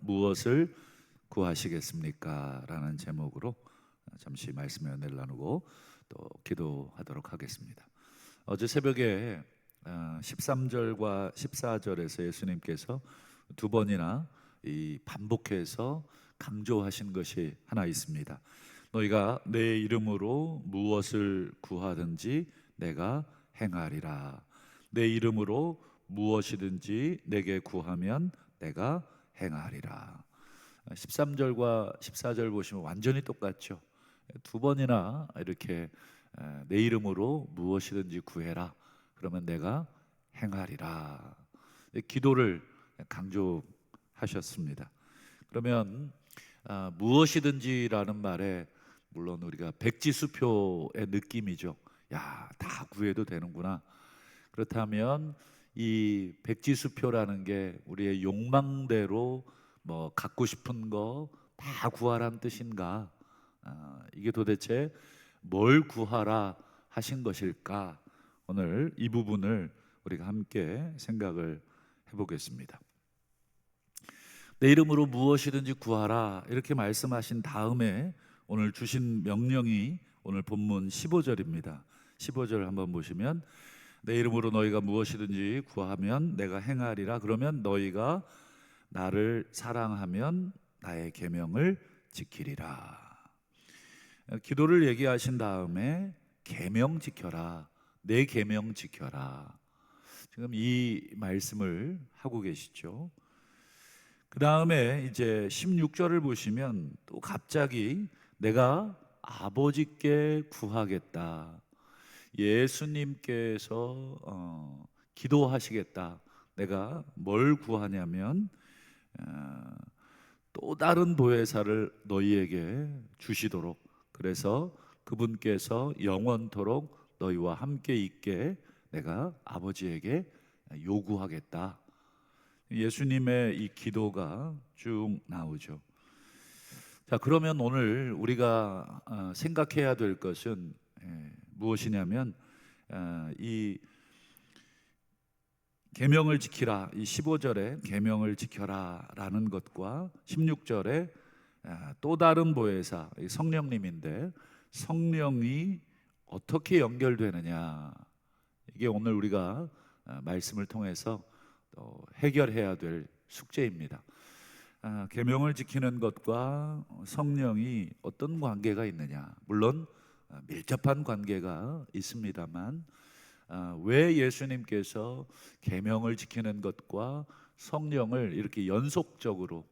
무엇을 구하시겠습니까? 라는 제목으로 잠시 말씀의 은혜를 나누고 또 기도하도록 하겠습니다. 어제 새벽에 13절과 14절에서 예수님께서 두 번이나 반복해서 강조하신 것이 하나 있습니다. 너희가 내 이름으로 무엇을 구하든지 내가 행하리라. 내 이름으로 무엇이든지 내게 구하면 내가 행하리라. 13절과 14절 보시면 완전히 똑같죠. 두 번이나 이렇게 내 이름으로 무엇이든지 구해라. 그러면 내가 행하리라. 기도를 강조하셨습니다. 그러면 무엇이든지라는 말에 물론 우리가 백지수표의 느낌이죠. 야, 다 구해도 되는구나. 그렇다면 이 백지수표라는 게 우리의 욕망대로 뭐 갖고 싶은 거 다 구하라는 뜻인가? 이게 도대체 뭘 구하라 하신 것일까? 오늘 이 부분을 우리가 함께 생각을 해보겠습니다. 내 이름으로 무엇이든지 구하라 이렇게 말씀하신 다음에 오늘 주신 명령이 오늘 본문 15절입니다. 15절 한번 보시면 내 이름으로 너희가 무엇이든지 구하면 내가 행하리라. 그러면 너희가 나를 사랑하면 나의 계명을 지키리라. 기도를 얘기하신 다음에 계명 지켜라. 내 계명 지켜라. 지금 이 말씀을 하고 계시죠. 그 다음에 이제 16절을 보시면 또 갑자기 내가 아버지께 구하겠다. 예수님께서 기도하시겠다. 내가 뭘 구하냐면 또 다른 보혜사를 너희에게 주시도록, 그래서 그분께서 영원토록 너희와 함께 있게 내가 아버지에게 요구하겠다. 예수님의 이 기도가 쭉 나오죠. 자, 그러면 오늘 우리가 생각해야 될 것은 무엇이냐면 이 계명을 지키라, 이 15절에 계명을 지켜라 라는 것과 16절에 또 다른 보혜사 성령님인데 성령이 어떻게 연결되느냐, 이게 오늘 우리가 말씀을 통해서 해결해야 될 숙제입니다. 계명을 지키는 것과 성령이 어떤 관계가 있느냐, 물론 밀접한 관계가 있습니다만 왜 예수님께서 계명을 지키는 것과 성령을 이렇게 연속적으로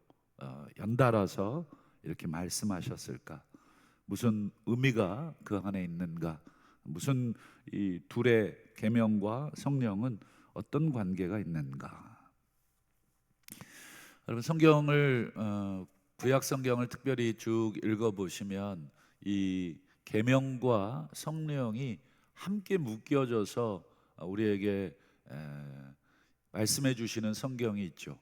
연달아서 이렇게 말씀하셨을까? 무슨 의미가 그 안에 있는가? 무슨 이 둘의 계명과 성령은 어떤 관계가 있는가? 여러분, 성경을 구약 성경을 특별히 쭉 읽어보시면 이 계명과 성령이 함께 묶여져서 우리에게 말씀해 주시는 성경이 있죠.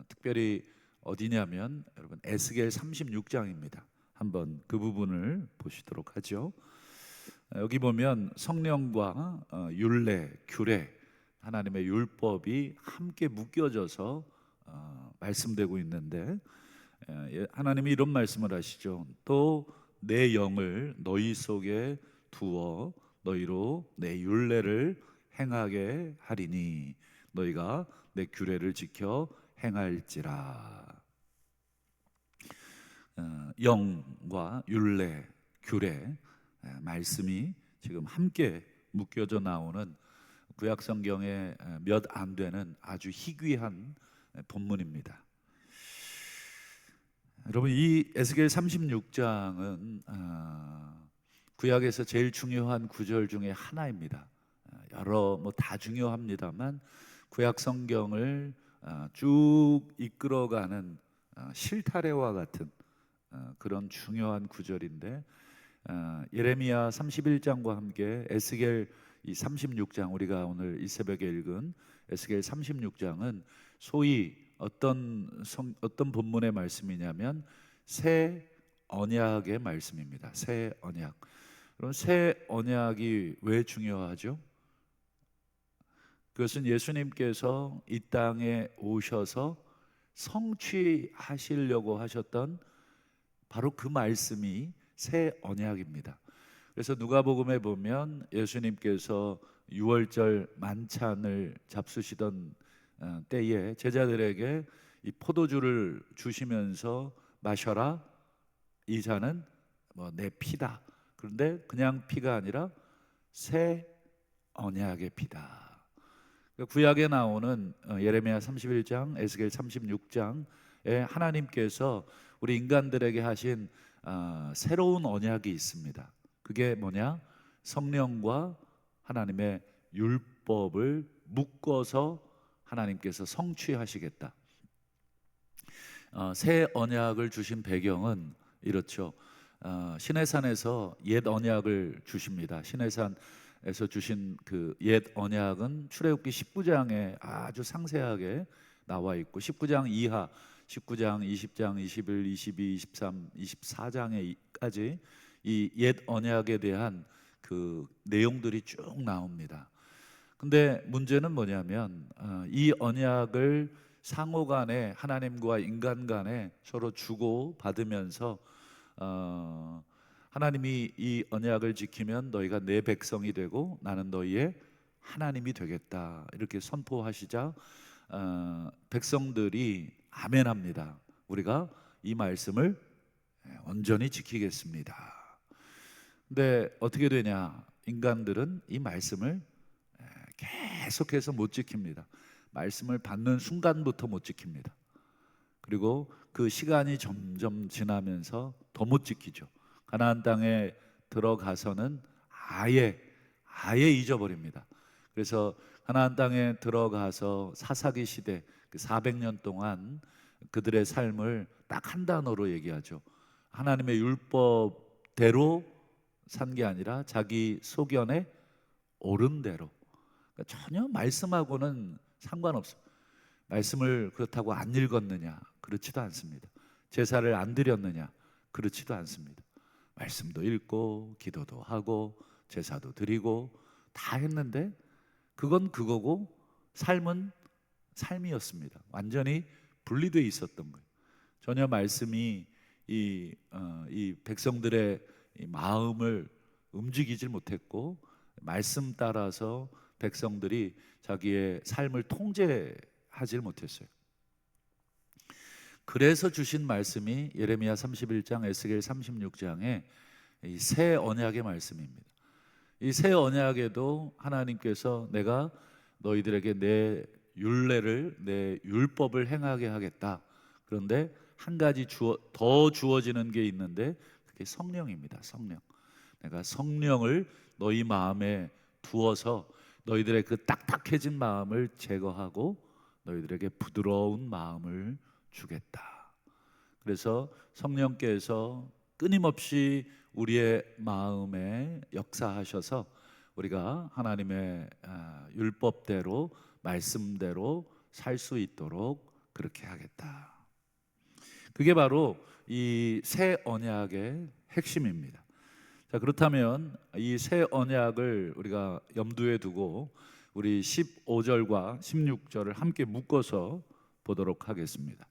특별히 어디냐면 여러분 에스겔 36장입니다. 한번 그 부분을 보시도록 하죠. 여기 보면 성령과 율례, 규례, 하나님의 율법이 함께 묶여져서 말씀되고 있는데 하나님이 이런 말씀을 하시죠. 또 내 영을 너희 속에 두어 너희로 내 율례를 행하게 하리니 너희가 내 규례를 지켜 행할지라. 영과 율례, 규례, 말씀이 지금 함께 묶여져 나오는 구약 성경에 몇 안 되는 아주 희귀한 본문입니다. 여러분, 이 에스겔 36장은 구약에서 제일 중요한 구절 중에 하나입니다. 여러 다 중요합니다만 구약 성경을 쭉 이끌어가는 실타래와 같은 그런 중요한 구절인데 예레미야 31장과 함께 에스겔 이 36장, 우리가 오늘 이 새벽에 읽은 에스겔 36장은 소위 어떤 본문의 말씀이냐면 새 언약의 말씀입니다. 새 언약. 그럼 새 언약이 왜 중요하죠? 그것은 예수님께서 이 땅에 오셔서 성취하시려고 하셨던 바로 그 말씀이 새 언약입니다. 그래서 누가복음에 보면 예수님께서 유월절 만찬을 잡수시던 때에 제자들에게 이 포도주를 주시면서 마셔라, 이 잔은 내 피다. 그런데 그냥 피가 아니라 새 언약의 피다. 구약에 나오는 예레미야 31장, 에스겔 36장에 하나님께서 우리 인간들에게 하신 새로운 언약이 있습니다. 그게 뭐냐? 성령과 하나님의 율법을 묶어서 하나님께서 성취하시겠다. 새 언약을 주신 배경은 이렇죠. 시내산에서 옛 언약을 주십니다. 시내산에서 주신 그 옛 언약은 출애굽기 19장에 아주 상세하게 나와 있고 19장 이하 19장, 20장, 21, 22, 23, 24장에까지 이 옛 언약에 대한 그 내용들이 쭉 나옵니다. 근데 문제는 뭐냐면 이 언약을 상호간에 하나님과 인간 간에 서로 주고 받으면서 하나님이 이 언약을 지키면 너희가 내 백성이 되고 나는 너희의 하나님이 되겠다 이렇게 선포하시자 백성들이 아멘합니다. 우리가 이 말씀을 온전히 지키겠습니다. 근데 어떻게 되냐? 인간들은 이 말씀을 계속해서 못 지킵니다. 말씀을 받는 순간부터 못 지킵니다. 그리고 그 시간이 점점 지나면서 더 못 지키죠. 가나안 땅에 들어가서는 아예 잊어버립니다. 그래서 가나안 땅에 들어가서 사사기 시대 그 400년 동안 그들의 삶을 딱 한 단어로 얘기하죠. 하나님의 율법대로 산 게 아니라 자기 소견에 옳은 대로. 그러니까 전혀 말씀하고는 상관없어요. 말씀을 그렇다고 안 읽었느냐? 그렇지도 않습니다. 제사를 안 드렸느냐? 그렇지도 않습니다. 말씀도 읽고 기도도 하고 제사도 드리고 다 했는데 그건 그거고 삶은 삶이었습니다. 완전히 분리되어 있었던 거예요. 전혀 말씀이 이 백성들의 이 마음을 움직이질 못했고 말씀 따라서 백성들이 자기의 삶을 통제하지 못했어요. 그래서 주신 말씀이 예레미야 31장, 에스겔 36장의 이 새 언약의 말씀입니다. 이 새 언약에도 하나님께서 내가 너희들에게 내 율례를, 내 율법을 행하게 하겠다. 그런데 한 가지 더 주어지는 게 있는데 그게 성령입니다. 성령. 내가 성령을 너희 마음에 두어서 너희들의 그 딱딱해진 마음을 제거하고 너희들에게 부드러운 마음을 주겠다. 그래서 성령께서 끊임없이 우리의 마음에 역사하셔서 우리가 하나님의 율법대로 말씀대로 살 수 있도록 그렇게 하겠다. 그게 바로 이 새 언약의 핵심입니다. 자, 그렇다면 이 새 언약을 우리가 염두에 두고 우리 15절과 16절을 함께 묶어서 보도록 하겠습니다.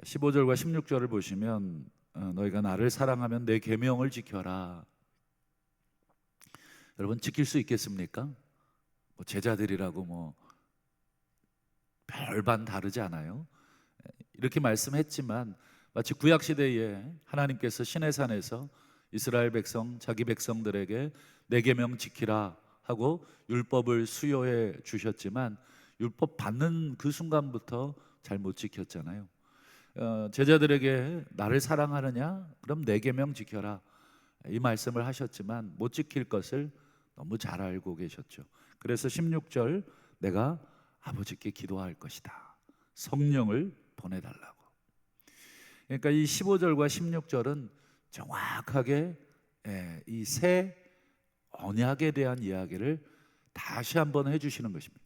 15절과 16절을 보시면 너희가 나를 사랑하면 내 계명을 지켜라. 여러분 지킬 수 있겠습니까? 제자들이라고 별반 다르지 않아요. 이렇게 말씀했지만 마치 구약 시대에 하나님께서 시내산에서 이스라엘 백성, 자기 백성들에게 내 계명 지키라 하고 율법을 수여해 주셨지만 율법 받는 그 순간부터 잘 못 지켰잖아요. 제자들에게 나를 사랑하느냐? 그럼 내 계명 지켜라. 이 말씀을 하셨지만 못 지킬 것을 너무 잘 알고 계셨죠. 그래서 16절 내가 아버지께 기도할 것이다. 성령을 보내달라고. 그러니까 이 15절과 16절은 정확하게 이 새 언약에 대한 이야기를 다시 한번 해주시는 것입니다.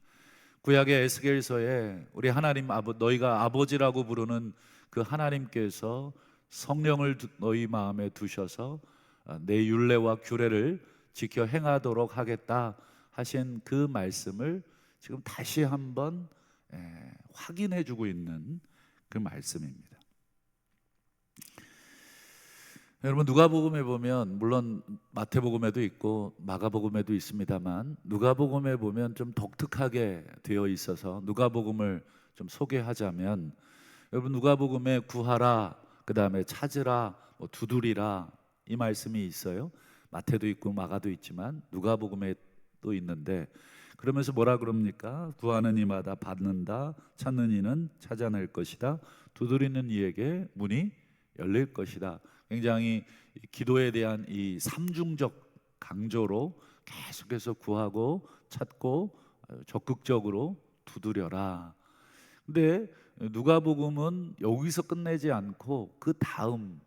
구약의 에스겔서에 우리 하나님 너희가 아버지라고 부르는 그 하나님께서 성령을 너희 마음에 두셔서 내 율례와 규례를 지켜 행하도록 하겠다 하신 그 말씀을 지금 다시 한번 확인해 주고 있는 그 말씀입니다. 여러분, 누가복음에 보면 물론 마태복음에도 있고 마가복음에도 있습니다만 누가복음에 보면 좀 독특하게 되어 있어서 누가복음을 좀 소개하자면, 여러분, 누가복음에 구하라, 그 다음에 찾으라, 뭐 두드리라, 이 말씀이 있어요. 마태도 있고 마가도 있지만 누가복음에도 있는데, 그러면서 뭐라 그럽니까? 구하는 이마다 받는다, 찾는 이는 찾아낼 것이다, 두드리는 이에게 문이 열릴 것이다. 굉장히 기도에 대한 이 삼중적 강조로 계속해서 구하고 찾고 적극적으로 두드려라. 근데 누가복음은 여기서 끝내지 않고 그 다음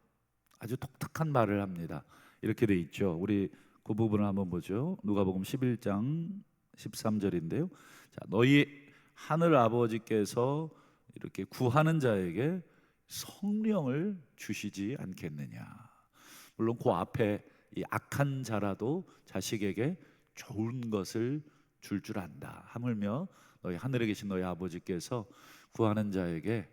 아주 독특한 말을 합니다. 이렇게 돼 있죠. 우리 그 부분을 한번 보죠. 누가복음 11장 13절인데요. 자, 너희 하늘 아버지께서 이렇게 구하는 자에게 성령을 주시지 않겠느냐. 물론 그 앞에 이 악한 자라도 자식에게 좋은 것을 줄 안다. 하물며 너희 하늘에 계신 너희 아버지께서 구하는 자에게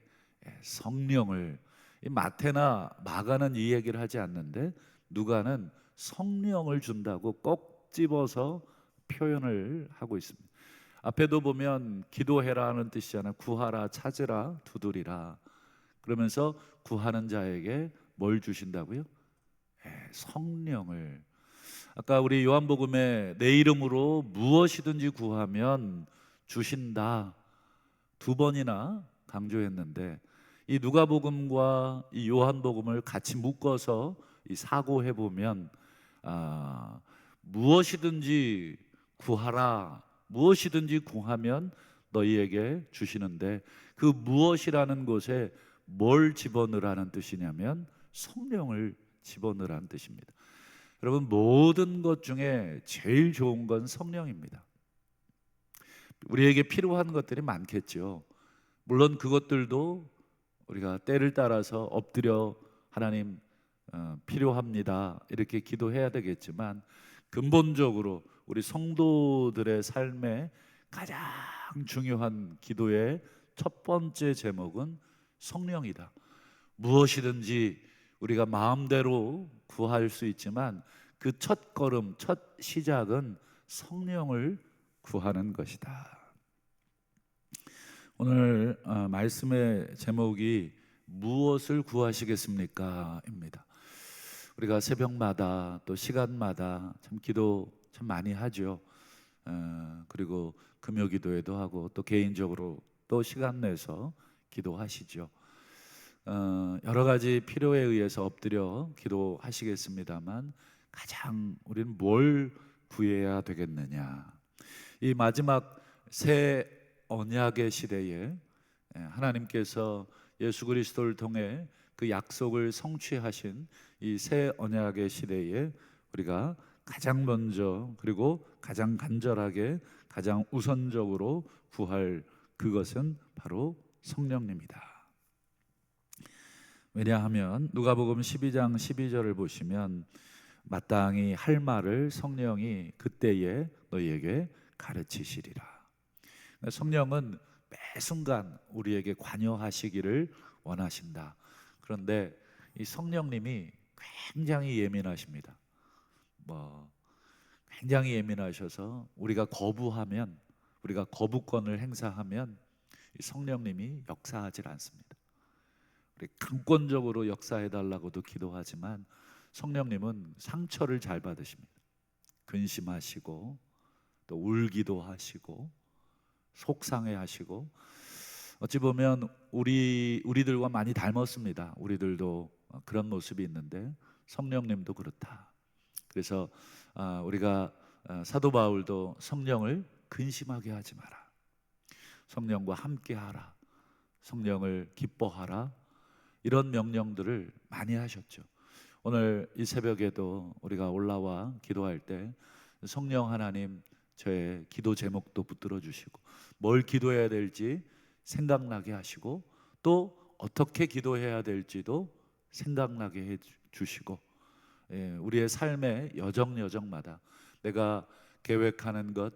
성령을, 이 마태나 마가는 이 얘기를 하지 않는데 누가는 성령을 준다고 꼭 집어서 표현을 하고 있습니다. 앞에도 보면 기도해라 하는 뜻이잖아요. 구하라, 찾으라, 두드리라. 그러면서 구하는 자에게 뭘 주신다고요? 성령을. 아까 우리 요한복음에 내 이름으로 무엇이든지 구하면 주신다, 두 번이나 강조했는데, 이 누가복음과 이 요한복음을 같이 묶어서 이 사고해 보면 무엇이든지 구하라, 무엇이든지 구하면 너희에게 주시는데, 그 무엇이라는 곳에 뭘 집어넣으라는 뜻이냐면 성령을 집어넣으라는 뜻입니다. 여러분, 모든 것 중에 제일 좋은 건 성령입니다. 우리에게 필요한 것들이 많겠죠. 물론 그것들도 우리가 때를 따라서 엎드려 하나님 필요합니다 이렇게 기도해야 되겠지만, 근본적으로 우리 성도들의 삶에 가장 중요한 기도의 첫 번째 제목은 성령이다. 무엇이든지 우리가 마음대로 구할 수 있지만 그 첫 걸음, 첫 시작은 성령을 구하는 것이다. 오늘 말씀의 제목이 무엇을 구하시겠습니까? 입니다. 우리가 새벽마다 또 시간마다 참 기도 참 많이 하죠. 그리고 금요 기도회도 하고 또 개인적으로 또 시간 내서 기도하시죠. 여러 가지 필요에 의해서 엎드려 기도하시겠습니다만 가장 우리는 뭘 구해야 되겠느냐. 이 마지막 새 언약의 시대에 하나님께서 예수 그리스도를 통해 그 약속을 성취하신 이 새 언약의 시대에 우리가 가장 먼저 그리고 가장 간절하게 가장 우선적으로 구할 그것은 바로 성령님이다. 왜냐하면 누가복음 12장 12절을 보시면 마땅히 할 말을 성령이 그때에 너희에게 가르치시리라. 성령은 매 순간 우리에게 관여하시기를 원하신다. 그런데 이 성령님이 굉장히 예민하십니다. 굉장히 예민하셔서 우리가 거부하면, 우리가 거부권을 행사하면 이 성령님이 역사하지 않습니다. 우리 강권적으로 역사해달라고도 기도하지만 성령님은 상처를 잘 받으십니다. 근심하시고 또 울기도 하시고 속상해하시고, 어찌 보면 우리들과 많이 닮았습니다. 우리들도 그런 모습이 있는데 성령님도 그렇다. 그래서 우리가 사도 바울도 성령을 근심하게 하지 마라, 성령과 함께하라, 성령을 기뻐하라, 이런 명령들을 많이 하셨죠. 오늘 이 새벽에도 우리가 올라와 기도할 때 성령 하나님, 저의 기도 제목도 붙들어 주시고 뭘 기도해야 될지 생각나게 하시고 또 어떻게 기도해야 될지도 생각나게 해 주시고, 우리의 삶의 여정마다 내가 계획하는 것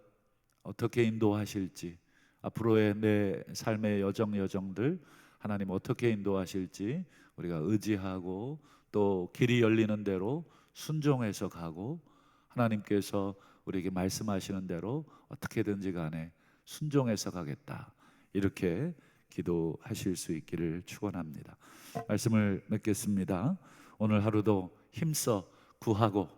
어떻게 인도하실지, 앞으로의 내 삶의 여정들 하나님 어떻게 인도하실지 우리가 의지하고 또 길이 열리는 대로 순종해서 가고 하나님께서 우리에게 말씀하시는 대로 어떻게든지 간에 순종해서 가겠다, 이렇게 기도하실 수 있기를 축원합니다. 말씀을 맺겠습니다. 오늘 하루도 힘써 구하고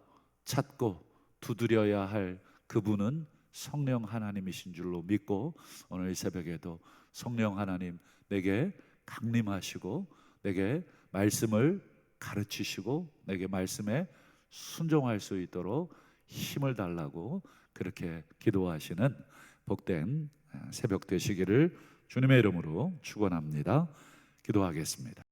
찾고 두드려야 할 그분은 성령 하나님이신 줄로 믿고, 오늘 이 새벽에도 성령 하나님 내게 강림하시고 내게 말씀을 가르치시고 내게 말씀에 순종할 수 있도록 힘을 달라고 그렇게 기도하시는 복된 새벽 되시기를 주님의 이름으로 축원합니다. 기도하겠습니다.